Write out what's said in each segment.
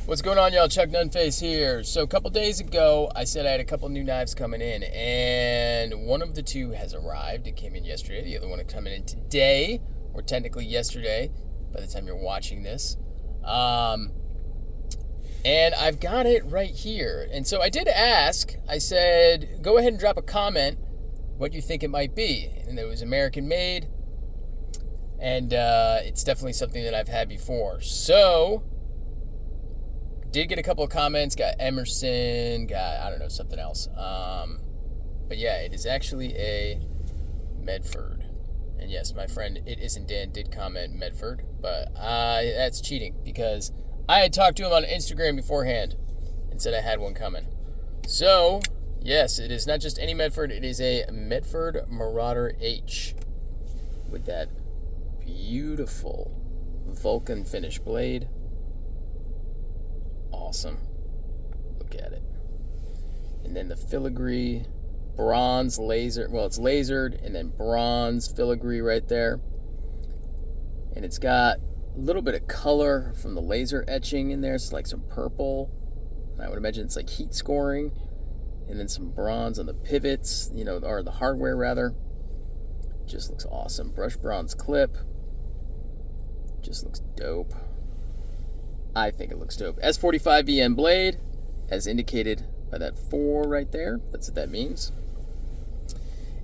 What's going on, y'all? Chuck Nunface here. So a couple days ago, I said I had a couple new knives coming in, and one of the two has arrived. It came in yesterday. The other one is coming in today, or technically yesterday, by the time you're watching this. And I've got it right here. And so I did ask, I said, go ahead and drop a comment what you think it might be. And it was American made, and it's definitely something that I've had before. So did get a couple of comments, got Emerson, got, I don't know, something else. But yeah, it is actually a Medford. And yes, my friend, It Isn't Dan, did comment Medford, but that's cheating because I had talked to him on Instagram beforehand and said I had one coming. So, yes, it is not just any Medford, it is a Medford Marauder-H with that beautiful Vulcan finish blade. Awesome. Look at it. And then the filigree bronze laser. Well, it's lasered and then bronze filigree right there. And it's got a little bit of color from the laser etching in there. It's like some purple. I would imagine it's like heat scoring. And then some bronze on the pivots, or the hardware rather. Just looks awesome. Brushed bronze clip. Just looks dope. I think it looks dope. S45 VM blade, as indicated by that 4 right there. That's what that means.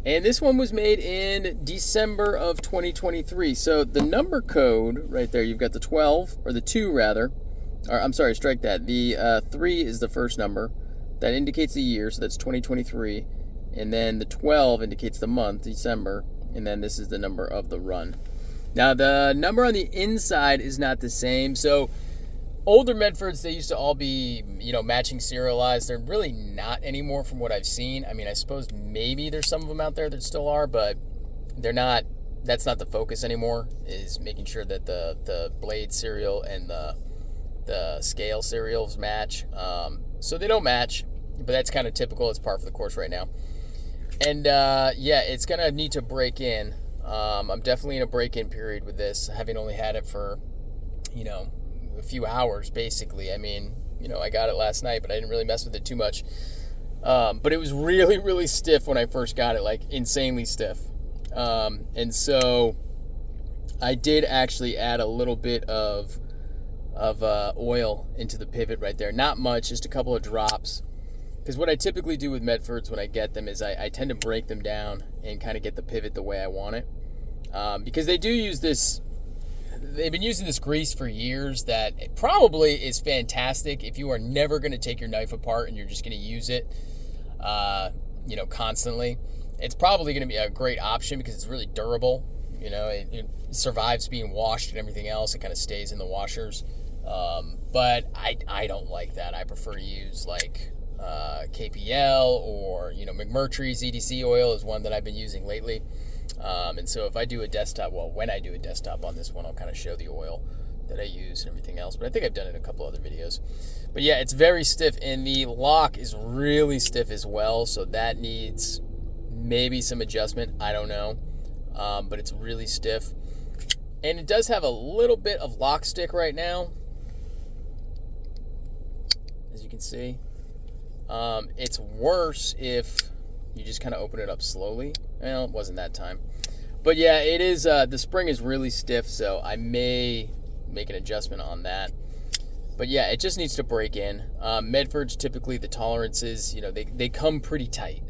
And this one was made in December of 2023. So the number code right there, you've got the 12, or the 2 rather. Or I'm sorry, strike that. The 3 is the first number. That indicates the year, so that's 2023. And then the 12 indicates the month, December. And then this is the number of the run. Now the number on the inside is not the same. So older Medfords, they used to all be, matching serialized. They're really not anymore from what I've seen. I mean, I suppose maybe there's some of them out there that still are, but they're not. That's not the focus anymore, is making sure that the blade serial and the scale serials match. So they don't match, but that's kind of typical. It's par for the course right now. And yeah, it's going to need to break in. I'm definitely in a break-in period with this, having only had it for, a few hours basically. I mean, I got it last night, but I didn't really mess with it too much. But it was really, really stiff when I first got it, like insanely stiff. And so I did actually add a little bit of oil into the pivot right there. Not much, just a couple of drops. Because what I typically do with Medfords when I get them is I tend to break them down and kind of get the pivot the way I want it. Because they do use this. They've been using this grease for years that it probably is fantastic if you are never going to take your knife apart and you're just going to use it, constantly. It's probably going to be a great option because it's really durable. It survives being washed and everything else. It kind of stays in the washers. But I don't like that. I prefer to use like KPL or, McMurtry's EDC oil is one that I've been using lately. And so if I do a desktop, when I do a desktop on this one, I'll kind of show the oil that I use and everything else. But I think I've done it in a couple other videos. But yeah, it's very stiff, and the lock is really stiff as well. So that needs maybe some adjustment. I don't know. But it's really stiff. And it does have a little bit of lock stick right now, as you can see. It's worse if you just kind of open it up slowly. Well, it wasn't that time. But yeah, it is, the spring is really stiff, so I may make an adjustment on that. But yeah, it just needs to break in. Medfords, typically the tolerances, they come pretty tight.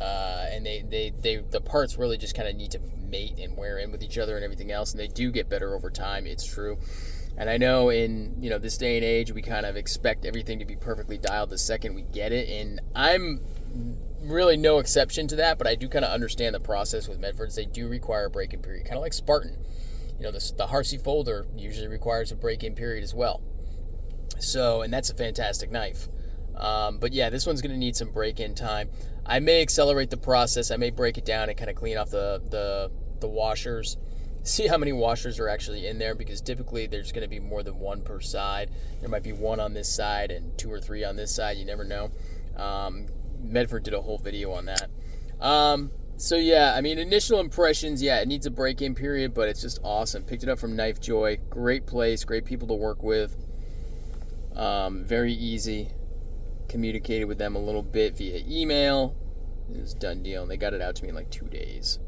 And the parts really just kind of need to mate and wear in with each other and everything else, and they do get better over time, it's true. And I know in, this day and age, we kind of expect everything to be perfectly dialed the second we get it, and I'm really no exception to that, but I do kind of understand the process with Medfords. They do require a break-in period, kind of like Spartan. The Harsey folder usually requires a break-in period as well. So, and that's a fantastic knife. But yeah, this one's going to need some break-in time. I may accelerate the process. I may break it down and kind of clean off the washers. See how many washers are actually in there, because typically there's going to be more than one per side. There might be one on this side and 2 or 3 on this side. You never know. Medford did a whole video on that. So yeah, I mean, initial impressions, yeah, it needs a break-in period, but it's just awesome. Picked it up from Knife Joy. Great place, great people to work with. Very easy. Communicated with them a little bit via email. It was a done deal, and they got it out to me in like 2 days.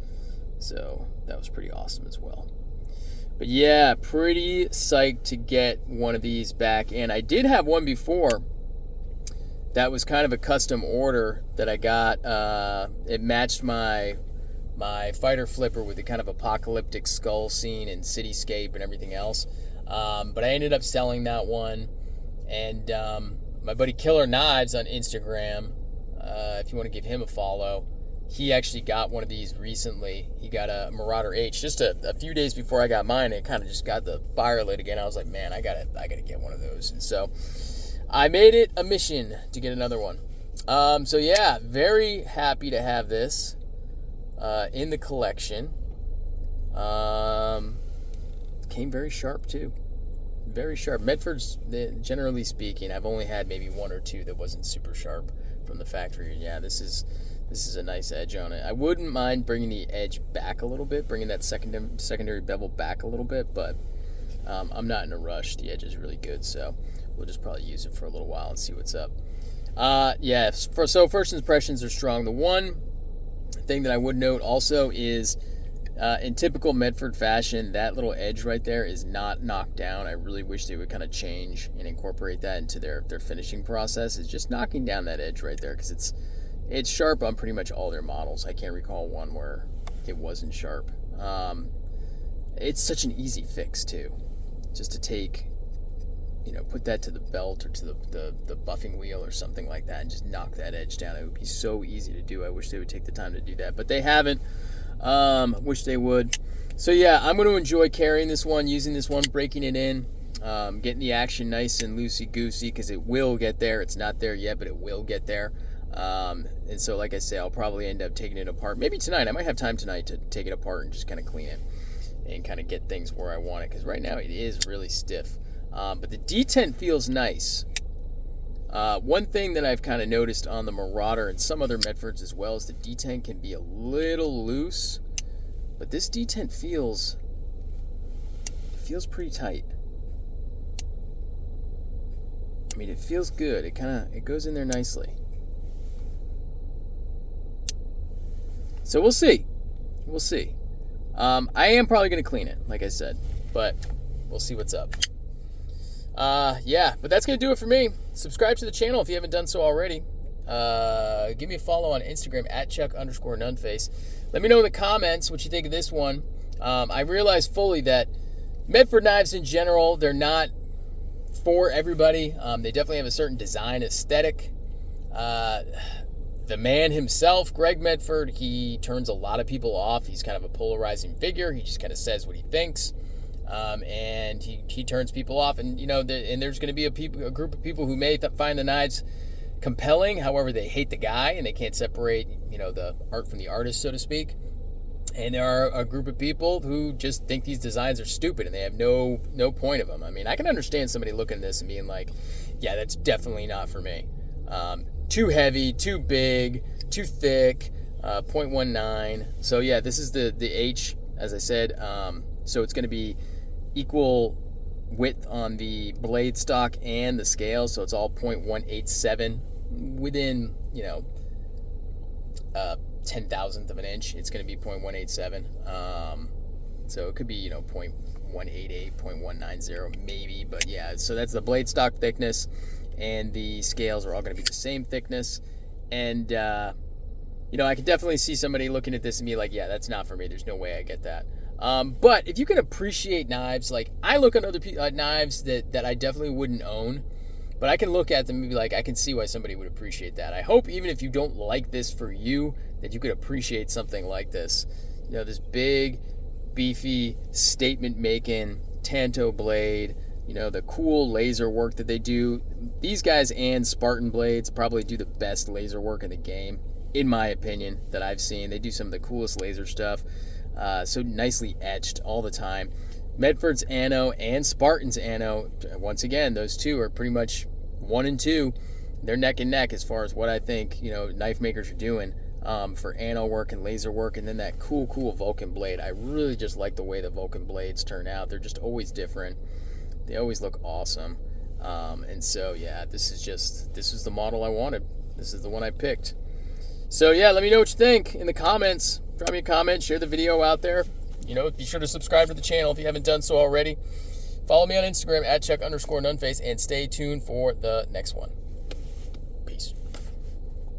So that was pretty awesome as well. But yeah, pretty psyched to get one of these back. And I did have one before that was kind of a custom order that I got. It matched my fighter flipper with the kind of apocalyptic skull scene and cityscape and everything else. But I ended up selling that one. And my buddy Killer Knives on Instagram, if you want to give him a follow, he actually got one of these recently. He got a Marauder-H just a few days before I got mine. It kind of just got the fire lit again. I was like, man, I gotta get one of those. And so I made it a mission to get another one. So yeah, very happy to have this in the collection. Came very sharp too. Very sharp. Medford's, generally speaking, I've only had maybe one or two that wasn't super sharp from the factory. Yeah, this is a nice edge on it. I wouldn't mind bringing the edge back a little bit, bringing that secondary bevel back a little bit, but I'm not in a rush. The edge is really good, so we'll just probably use it for a little while and see what's up. Yeah, so first impressions are strong. The one thing that I would note also is, in typical Medford fashion, that little edge right there is not knocked down. I really wish they would kind of change and incorporate that into their finishing process. Is just knocking down that edge right there, because it's sharp on pretty much all their models. I can't recall one where it wasn't sharp. It's such an easy fix too, just to take, put that to the belt or to the buffing wheel or something like that and just knock that edge down. It would be so easy to do. I wish they would take the time to do that, but they haven't. Wish they would. So yeah, I'm going to enjoy carrying this one, using this one, breaking it in, getting the action nice and loosey-goosey, because it will get there. It's not there yet, but it will get there. And so, like I say, I'll probably end up taking it apart. Maybe tonight. I might have time tonight to take it apart and just kind of clean it and kind of get things where I want it, because right now it is really stiff. But the detent feels nice. One thing that I've kind of noticed on the Marauder and some other Medfords as well is the detent can be a little loose, but this detent feels pretty tight. I mean, it feels good. It goes in there nicely. So we'll see. I am probably going to clean it, like I said, but we'll see what's up. Yeah, but that's going to do it for me. Subscribe to the channel if you haven't done so already. Give me a follow on Instagram at Chuck_Nunface. Let me know in the comments what you think of this one. I realize fully that Medford knives in general, they're not for everybody. They definitely have a certain design aesthetic. The man himself, Greg Medford, he turns a lot of people off. He's kind of a polarizing figure. He just kind of says what he thinks. And he turns people off, and and there's going to be a group of people who may find the knives compelling. However, they hate the guy and they can't separate the art from the artist, so to speak. And there are a group of people who just think these designs are stupid and they have no point of them. I mean, I can understand somebody looking at this and being like, yeah, that's definitely not for me. Too heavy, too big, too thick, 0.19. So yeah, this is the H, as I said. So it's going to be equal width on the blade stock and the scale, so it's all 0.187 within 10,000th of an inch. It's going to be 0.187. So it could be 0.188, 0.190 maybe, but yeah. So that's the blade stock thickness, and the scales are all going to be the same thickness. And I could definitely see somebody looking at this and be like, yeah, that's not for me. There's no way I get that. But if you can appreciate knives, like I look at other knives that I definitely wouldn't own, but I can look at them and be like, I can see why somebody would appreciate that. I hope even if you don't like this for you, that you could appreciate something like this. This big, beefy, statement-making Tanto blade, the cool laser work that they do. These guys and Spartan blades probably do the best laser work in the game, in my opinion, that I've seen. They do some of the coolest laser stuff. So nicely etched all the time. Medford's Anno and Spartan's Anno, once again, those two are pretty much 1 and 2. They're neck and neck as far as what I think knife makers are doing for Anno work and laser work. And then that cool Vulcan blade. I really just like the way the Vulcan blades turn out. They're just always different. They always look awesome. And And so, yeah, this was the model I wanted. This is the one I picked. So, yeah, let me know what you think in the comments. Drop me a comment, share the video out there. Be sure to subscribe to the channel if you haven't done so already. Follow me on Instagram at Chuck_Nunface, and stay tuned for the next one.